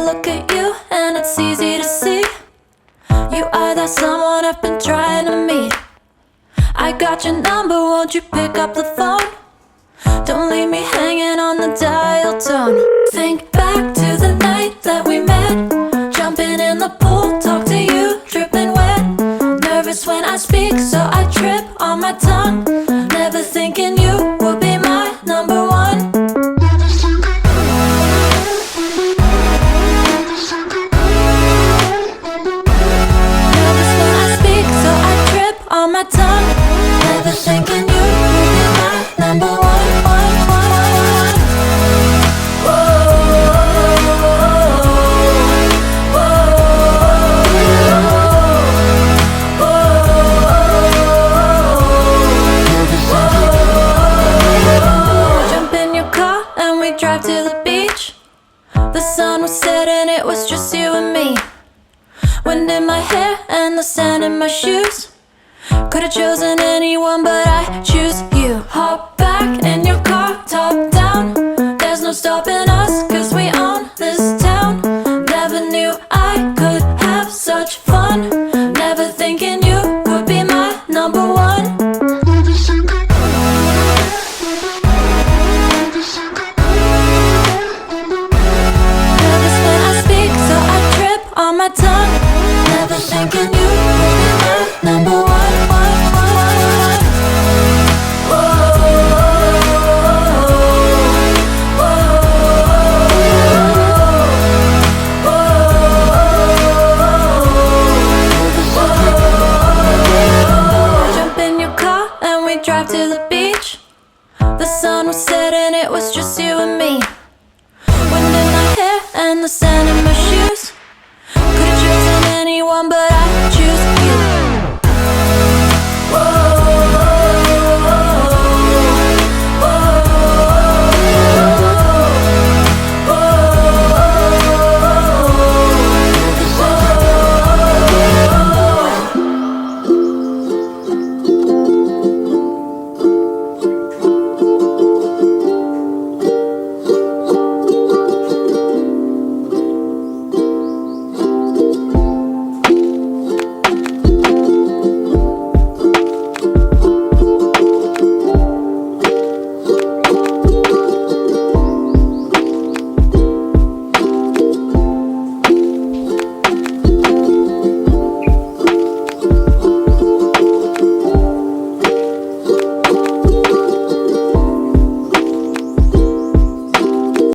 look at you and it's easy to see you are that someone I've been trying to meet. I got your number, won't you pick up the phone? Don't leave me hanging on the dial tone. Think back to the night that we met, jumping in the pool, talk to you, dripping wet. Nervous when I speak, so I trip on my tongue. Never thinking you would be my number one. Nervous when I speak, so I trip on my tongue. Never thinking you would be my number one. Drive to the beach. The sun was setting, it was just you and me. Wind in my hair and the sand in my shoes. Could've chosen anyone, but I choose you. Hop back in your car, top down. There's no stopping us, cause we own this town. Never knew I could have such fun. Never thinking you would be my number one. On my tongue, never thinking you would be my number one. Jump in your car and we drive to the beach. The sun was setting, it was just you and me. Wind in my hair and the sand in my shoes. Could've chosen anyone, but